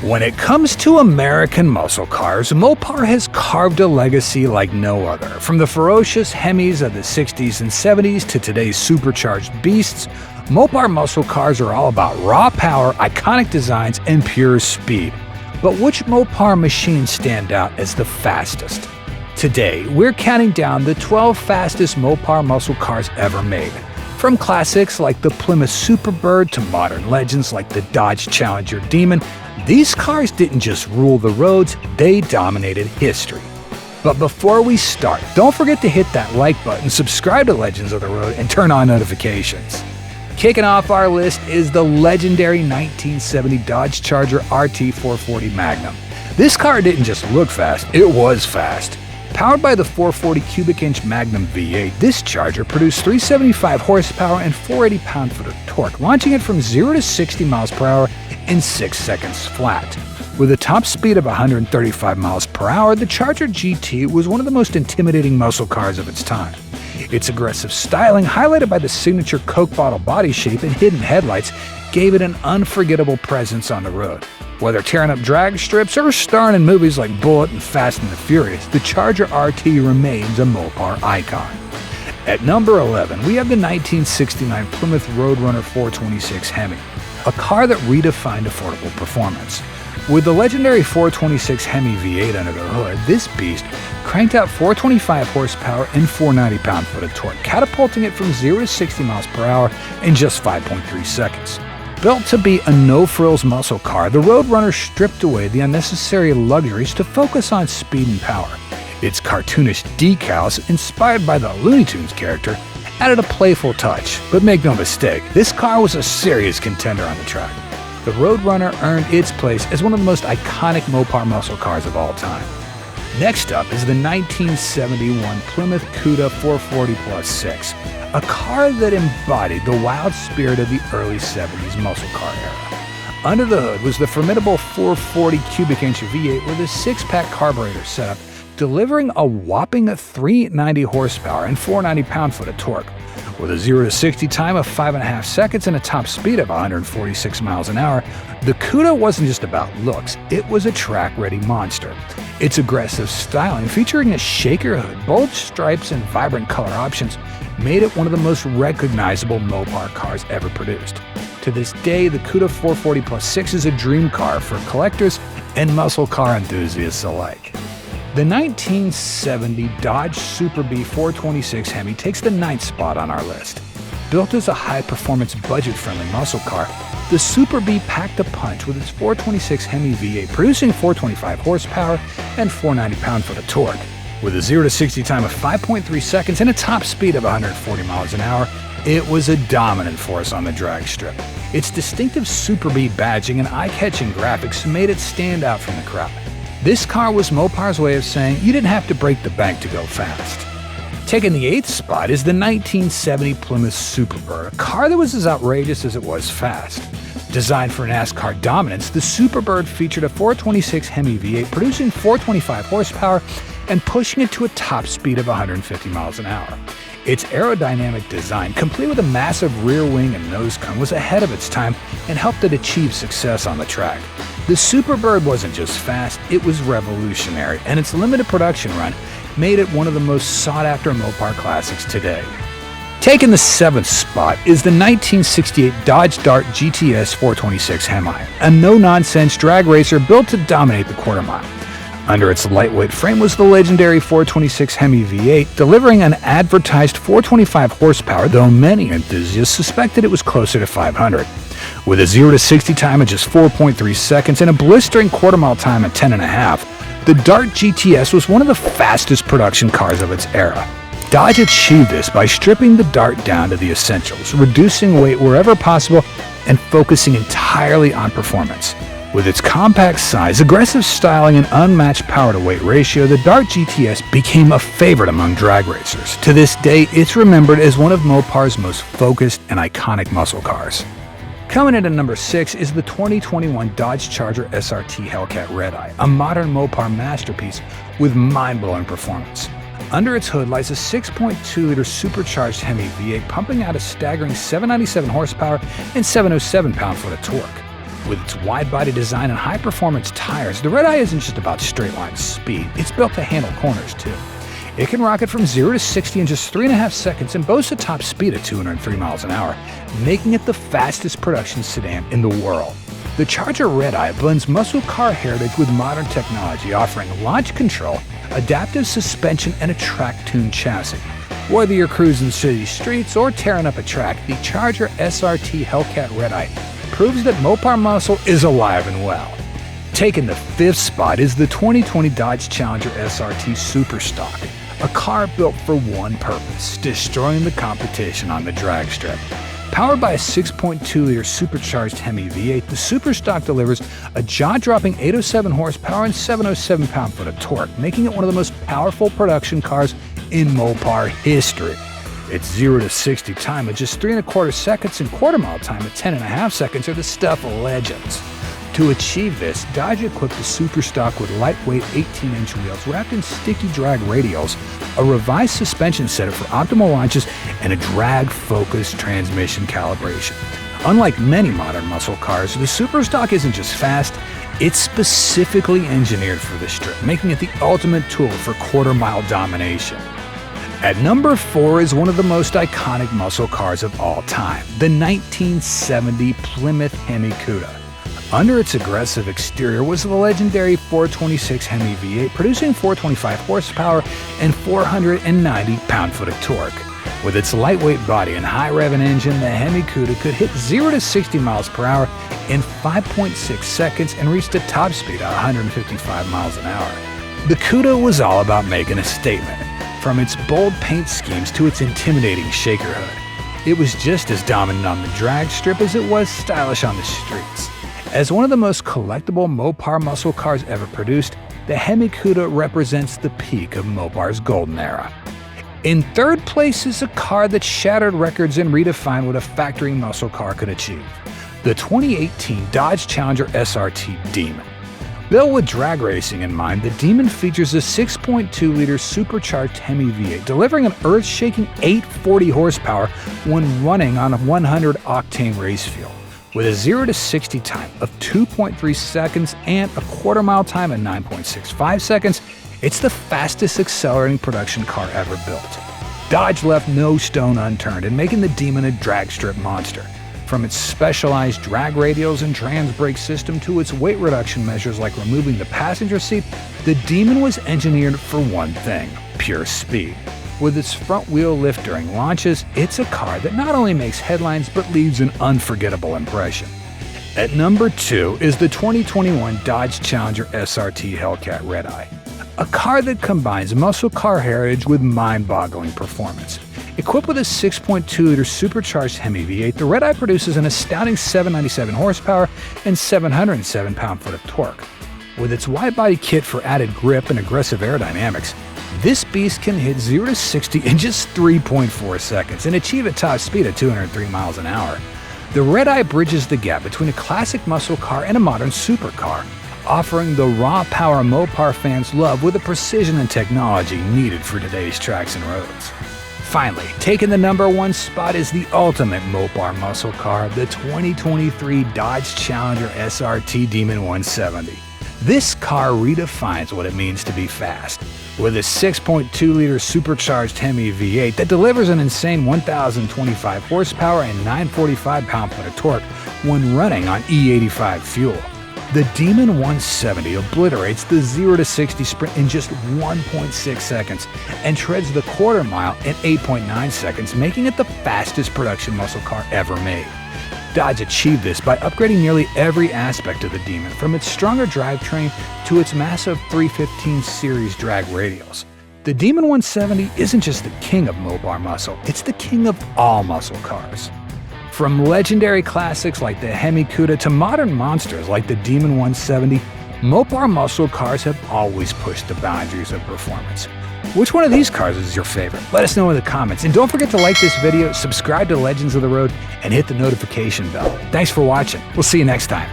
When it comes to American muscle cars, Mopar has carved a legacy like no other. From the ferocious HEMIs of the 60s and 70s to today's supercharged beasts, Mopar muscle cars are all about raw power, iconic designs, and pure speed. But which Mopar machines stand out as the fastest? Today, we're counting down the 12 fastest Mopar muscle cars ever made. From classics like the Plymouth Superbird to modern legends like the Dodge Challenger Demon, these cars didn't just rule the roads, they dominated history. But before we start, don't forget to hit that like button, subscribe to Legends of the Road, and turn on notifications. Kicking off our list is the legendary 1970 Dodge Charger RT 440 Magnum. This car didn't just look fast, it was fast. Powered by the 440 cubic inch Magnum V8, this Charger produced 375 horsepower and 480 pound-foot of torque, launching it from 0 to 60 miles per hour in 6 seconds flat. With a top speed of 135 miles per hour, the Charger GT was one of the most intimidating muscle cars of its time. Its aggressive styling, highlighted by the signature Coke bottle body shape and hidden headlights, gave it an unforgettable presence on the road. Whether tearing up drag strips or starring in movies like Bullitt and Fast and the Furious, the Charger RT remains a Mopar icon. At number 11, we have the 1969 Plymouth Road Runner 426 HEMI, a car that redefined affordable performance. With the legendary 426 HEMI V8 under the hood, this beast cranked out 425 horsepower and 490 pound-foot of torque, catapulting it from 0 to 60 miles per hour in just 5.3 seconds. Built to be a no-frills muscle car, the Road Runner stripped away the unnecessary luxuries to focus on speed and power. Its cartoonish decals, inspired by the Looney Tunes character, added a playful touch. But make no mistake, this car was a serious contender on the track. The Road Runner earned its place as one of the most iconic Mopar muscle cars of all time. Next up is the 1971 Plymouth Cuda 440+6, a car that embodied the wild spirit of the early 70s muscle car era. Under the hood was the formidable 440 cubic inch V8 with a 6-pack carburetor setup, delivering a whopping 390 horsepower and 490 pound-foot of torque. With a 0 to 60 time of 5.5 seconds and a top speed of 146 miles an hour, the Cuda wasn't just about looks, it was a track-ready monster. Its aggressive styling, featuring a shaker hood, bold stripes, and vibrant color options, made it one of the most recognizable Mopar cars ever produced. To this day, the Cuda 440+6 is a dream car for collectors and muscle car enthusiasts alike. The 1970 Dodge Superbird 426 HEMI takes the 9th spot on our list. Built as a high-performance, budget-friendly muscle car, the Superbird packed a punch with its 426 HEMI V8, producing 425 horsepower and 490 pound-foot of torque. With a 0 to 60 time of 5.3 seconds and a top speed of 140 miles an hour, it was a dominant force on the drag strip. Its distinctive Superbird badging and eye-catching graphics made it stand out from the crowd. This car was Mopar's way of saying you didn't have to break the bank to go fast. Taking the 8th spot is the 1970 Plymouth Superbird, a car that was as outrageous as it was fast. Designed for NASCAR dominance, the Superbird featured a 426 HEMI V8 producing 425 horsepower and pushing it to a top speed of 150 miles an hour. Its aerodynamic design, complete with a massive rear wing and nose cone, was ahead of its time and helped it achieve success on the track. The Superbird wasn't just fast, it was revolutionary, and its limited production run made it one of the most sought-after Mopar classics today. Taking the 7th spot is the 1968 Dodge Dart GTS 426 HEMI, a no-nonsense drag racer built to dominate the quarter mile. Under its lightweight frame was the legendary 426 HEMI V8, delivering an advertised 425 horsepower, though many enthusiasts suspected it was closer to 500. With a 0 to 60 time of just 4.3 seconds and a blistering quarter-mile time at 10.5, the Dart GTS was one of the fastest production cars of its era. Dodge achieved this by stripping the Dart down to the essentials, reducing weight wherever possible, and focusing entirely on performance. With its compact size, aggressive styling, and unmatched power-to-weight ratio, the Dart GTS became a favorite among drag racers. To this day, it's remembered as one of Mopar's most focused and iconic muscle cars. Coming in at number 6 is the 2021 Dodge Challenger SRT Hellcat Redeye, a modern Mopar masterpiece with mind-blowing performance. Under its hood lies a 6.2-liter supercharged HEMI V8 pumping out a staggering 797 horsepower and 707 pound-foot of torque. With its wide-body design and high-performance tires, the Redeye isn't just about straight-line speed, it's built to handle corners too. It can rocket from 0 to 60 in just 3.5 seconds and boasts a top speed of 203 miles an hour, making it the fastest production sedan in the world. The Charger Redeye blends muscle car heritage with modern technology, offering launch control, adaptive suspension, and a track-tuned chassis. Whether you're cruising city streets or tearing up a track, the Charger SRT Hellcat Redeye proves that Mopar muscle is alive and well. Taking the 5th spot is the 2020 Dodge Challenger SRT Superstock, a car built for one purpose: destroying the competition on the drag strip. Powered by a 6.2-liter supercharged HEMI V8, the Superstock delivers a jaw-dropping 807 horsepower and 707 pound-foot of torque, making it one of the most powerful production cars in Mopar history. Its 0 to 60 time of just 3.25 seconds and quarter-mile time of 10.5 seconds are the stuff of legends. To achieve this, Dodge equipped the Superstock with lightweight 18-inch wheels wrapped in sticky drag radials, a revised suspension setup for optimal launches, and a drag-focused transmission calibration. Unlike many modern muscle cars, the Superstock isn't just fast, it's specifically engineered for the strip, making it the ultimate tool for quarter-mile domination. At number 4 is one of the most iconic muscle cars of all time, the 1970 Plymouth HEMI Cuda. Under its aggressive exterior was the legendary 426 HEMI V8, producing 425 horsepower and 490 pound-foot of torque. With its lightweight body and high-revving engine, the HEMI Cuda could hit 0 to 60 miles per hour in 5.6 seconds and reached a top speed of 155 miles an hour. The Cuda was all about making a statement, from its bold paint schemes to its intimidating shaker hood. It was just as dominant on the drag strip as it was stylish on the streets. As one of the most collectible Mopar muscle cars ever produced, the HEMI Cuda represents the peak of Mopar's golden era. In 3rd place is a car that shattered records and redefined what a factory muscle car could achieve: the 2018 Dodge Challenger SRT Demon. Built with drag racing in mind, the Demon features a 6.2-liter supercharged HEMI V8, delivering an earth-shaking 840 horsepower when running on a 100-octane race fuel. With a 0 to 60 time of 2.3 seconds and a quarter-mile time of 9.65 seconds, it's the fastest accelerating production car ever built. Dodge left no stone unturned in making the Demon a drag strip monster. From its specialized drag radials and trans brake system to its weight reduction measures like removing the passenger seat, the Demon was engineered for one thing: pure speed. With its front-wheel lift during launches, it's a car that not only makes headlines but leaves an unforgettable impression. At number 2 is the 2021 Dodge Challenger SRT Hellcat Redeye, a car that combines muscle car heritage with mind-boggling performance. Equipped with a 6.2-liter supercharged HEMI V8, the Redeye produces an astounding 797 horsepower and 707 pound-foot of torque. With its wide-body kit for added grip and aggressive aerodynamics, this beast can hit 0 to 60 in just 3.4 seconds and achieve a top speed of 203 miles an hour. The Redeye bridges the gap between a classic muscle car and a modern supercar, offering the raw power Mopar fans love with the precision and technology needed for today's tracks and roads. Finally, taking the number 1 spot is the ultimate Mopar muscle car, the 2023 Dodge Challenger SRT Demon 170. This car redefines what it means to be fast. With a 6.2-liter supercharged HEMI V8 that delivers an insane 1,025 horsepower and 945 pound-foot of torque when running on E85 fuel. The Demon 170 obliterates the 0 to 60 sprint in just 1.6 seconds and treads the quarter mile in 8.9 seconds, making it the fastest production muscle car ever made. Dodge achieved this by upgrading nearly every aspect of the Demon, from its stronger drivetrain to its massive 315 series drag radials. The Demon 170 isn't just the king of Mopar muscle, it's the king of all muscle cars. From legendary classics like the HEMI Cuda to modern monsters like the Demon 170, Mopar muscle cars have always pushed the boundaries of performance. Which one of these cars is your favorite? Let us know in the comments. And don't forget to like this video, subscribe to Legends of the Road, and hit the notification bell. Thanks for watching. We'll see you next time.